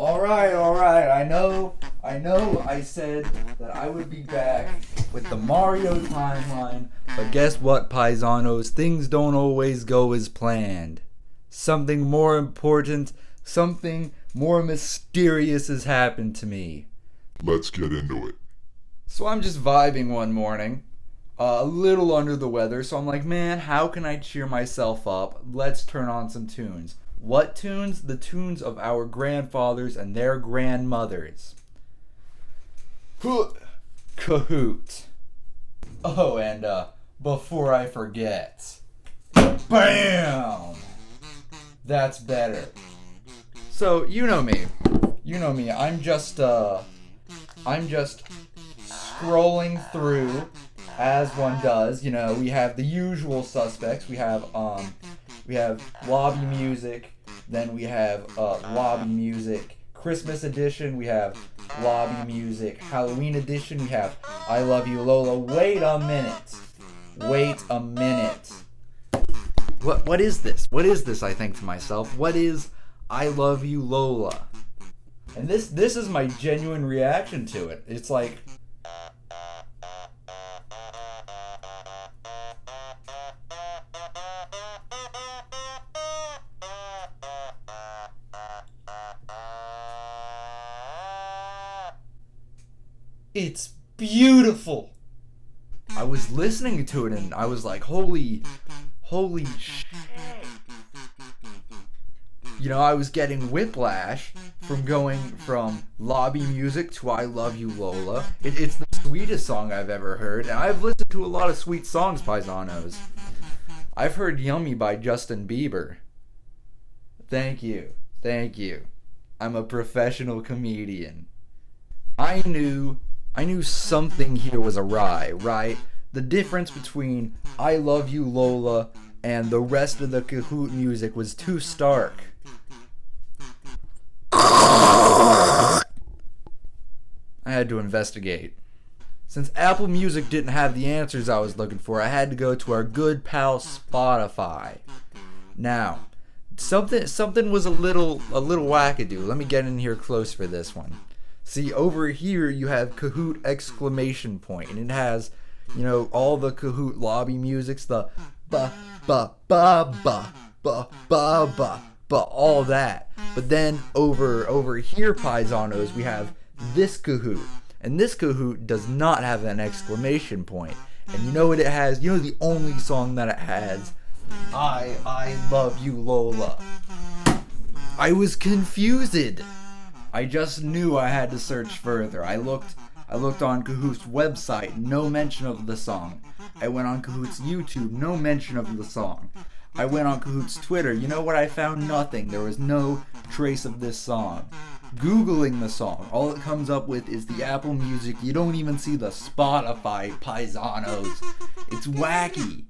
Alright. I know I said that I would be back with the Mario timeline, but guess what, paisanos? Things don't always go as planned. Something more important, something more mysterious has happened to me. Let's get into it. So I'm just vibing one morning, a little under the weather, so I'm like, man, how can I cheer myself up? Let's turn on some tunes. What tunes? The tunes of our grandfathers and their grandmothers. Kahoot. Oh, and before I forget, BAM! That's better. So, you know me. I'm just scrolling through as one does. You know, we have the usual suspects. We have lobby music, then we have lobby music Christmas edition, we have lobby music Halloween edition, we have I Love You Lola. Wait a minute. What is this? I think to myself. What is I Love You Lola? And this is my genuine reaction to it. It's like, it's beautiful. I was listening to it and I was like, holy shit. You know, I was getting whiplash from going from lobby music to I Love You Lola. It's the sweetest song I've ever heard, and I've listened to a lot of sweet songs, paisanos. I've heard Yummy by Justin Bieber. Thank you. I'm a professional comedian. I knew something here was awry, right? The difference between I Love You Lola and the rest of the Kahoot music was too stark. I had to investigate. Since Apple Music didn't have the answers I was looking for, I had to go to our good pal Spotify. Now, something was a little wackadoo. Let me get in here close for this one. See, over here you have Kahoot ! And it has, you know, all the Kahoot lobby musics, the ba ba ba ba ba ba ba ba, all that. But then over here, paisanos, we have this Kahoot! And this Kahoot! Does not have an exclamation point. And you know what it has? You know the only song that it has? I Love You Lola. I was confused. I just knew I had to search further. I looked on Kahoot's website, no mention of the song. I went on Kahoot's YouTube, no mention of the song. I went on Kahoot's Twitter. You know what? I found nothing. There was no trace of this song. Googling the song, all it comes up with is the Apple Music. You don't even see the Spotify, paisanos. It's wacky.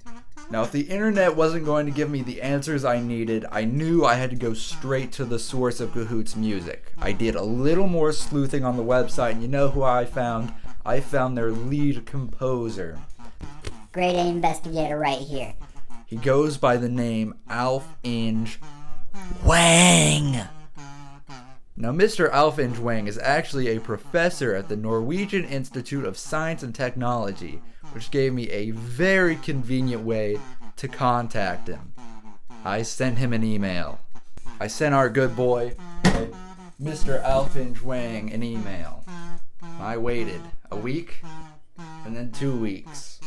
Now, if the internet wasn't going to give me the answers I needed, I knew I had to go straight to the source of Kahoot's music. I did a little more sleuthing on the website, and you know who I found? I found their lead composer. Grade A investigator right here. He goes by the name Alf Inge Wang. Now, Mr. Alf Inge Wang is actually a professor at the Norwegian Institute of Science and Technology, which gave me a very convenient way to contact him. I sent him an email. I sent our good boy, Mr. Alf Inge Wang, an email. I waited a week, and then 2 weeks,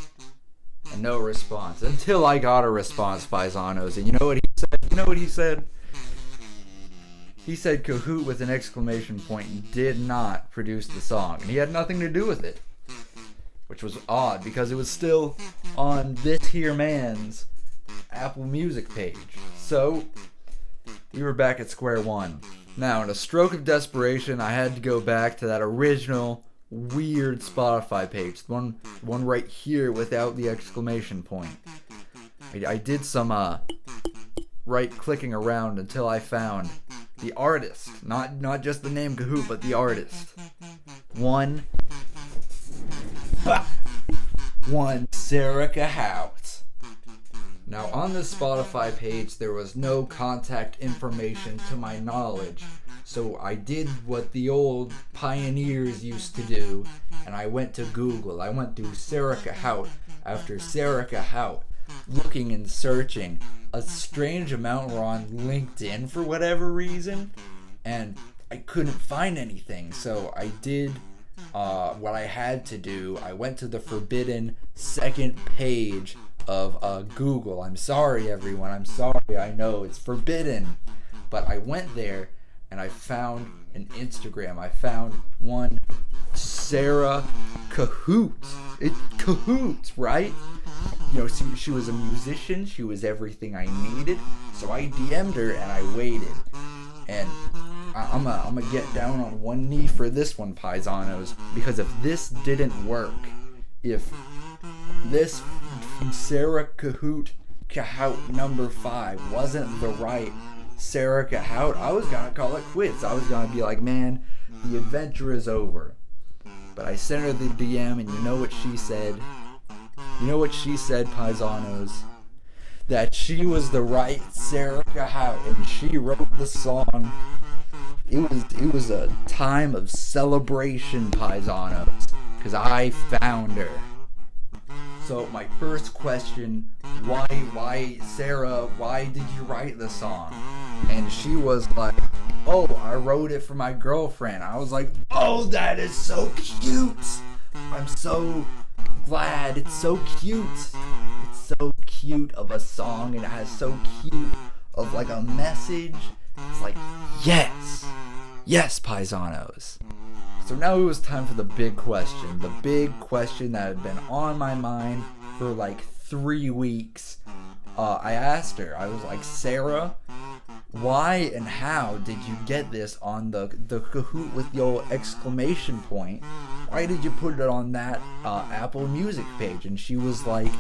and no response. Until I got a response, paisanos. And you know what he said? He said Kahoot! With an exclamation point did not produce the song. And he had nothing to do with it. Which was odd, because it was still on this here man's Apple Music page. So, we were back at square one. Now, in a stroke of desperation, I had to go back to that original weird Spotify page. The one right here without the exclamation point. I did some right-clicking around until I found the artist. Not just the name Kahoot, but the artist. One Serica Hout. Now, on this Spotify page, there was no contact information to my knowledge, So I did what the old pioneers used to do, and I went to Google. I went through Serica Hout after Serica Hout, looking and searching. A strange amount were on LinkedIn for whatever reason, and I couldn't find anything. So I did what I had to do. I went to the forbidden second page of Google. I'm sorry, everyone. I'm sorry. I know it's forbidden. But I went there and I found an Instagram. I found one Sarah Cahoots. It's Cahoots, right? You know, she was a musician. She was everything I needed. So I DM'd her and I waited. And I'm gonna get down on one knee for this one, Paisanos, because if this didn't work, if this Sarah Cahoot number 5 wasn't the right Sarah Cahoot, I was gonna call it quits. I was gonna be like, man, the adventure is over. But I sent her the DM, and you know what she said? You know what she said, Paisanos? That she was the right Sarah Cahoot, and she wrote the song. It was a time of celebration, Paisanos, because I found her. So my first question, why Sarah, why did you write the song? And she was like, oh, I wrote it for my girlfriend. I was like, oh, that is so cute. I'm so glad. It's so cute. It's so cute of a song, and it has so cute of like a message. It's like, yes, Paisanos. So now it was time for the big question that had been on my mind for like 3 weeks. I asked her, I was like, Sarah, why and how did you get this on the Kahoot with the old exclamation point? Why did you put it on that Apple Music page? And she was like,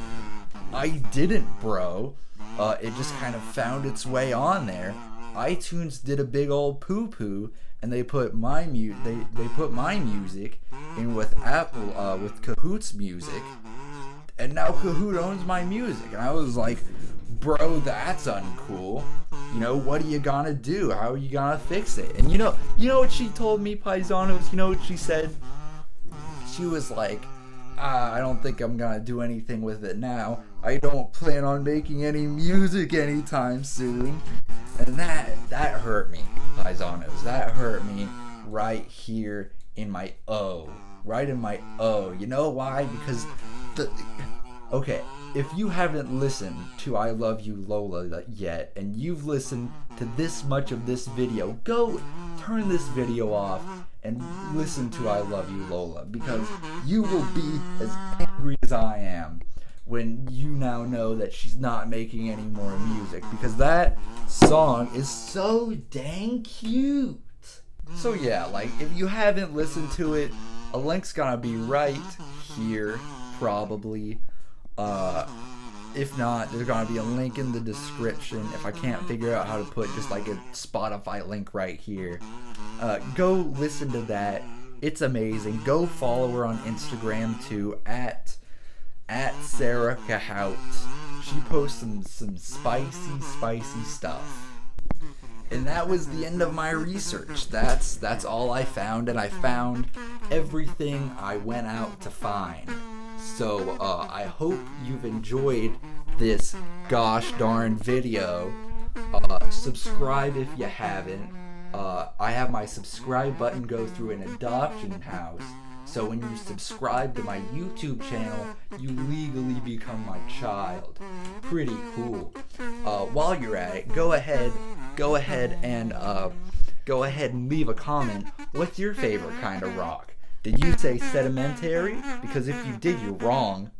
I didn't, bro. It just kind of found its way on there. iTunes did a big old poo-poo, and they put my music in with Apple, with Kahoot's music, and now Kahoot owns my music. And I was like, bro, that's uncool. You know, what are you gonna do? How are you gonna fix it? And you know what she told me, Paisanos? You know what she said? She was like, I don't think I'm gonna do anything with it now. I don't plan on making any music anytime soon. And that hurt me, Paisanos. That hurt me right here in my O. Right in my O. You know why? Because okay, if you haven't listened to I Love You Lola yet, and you've listened to this much of this video, go turn this video off and listen to I Love You Lola, because you will be as angry as I am when you now know that she's not making any more music, because that song is so dang cute. So yeah, like, if you haven't listened to it, a link's gonna be right here, probably. If not, there's gonna be a link in the description. If I can't figure out how to put just like a Spotify link right here, go listen to that. It's amazing. Go follow her on Instagram too, at Sarah Cahout. She posts some spicy stuff. And that was the end of my research. That's all I found, and I found everything I went out to find. So I hope you've enjoyed this gosh darn video. Subscribe if you haven't. I have my subscribe button go through an adoption house. So when you subscribe to my YouTube channel, you legally become my child. Pretty cool. While you're at it, go ahead and leave a comment. What's your favorite kind of rock? Did you say sedimentary? Because if you did, you're wrong.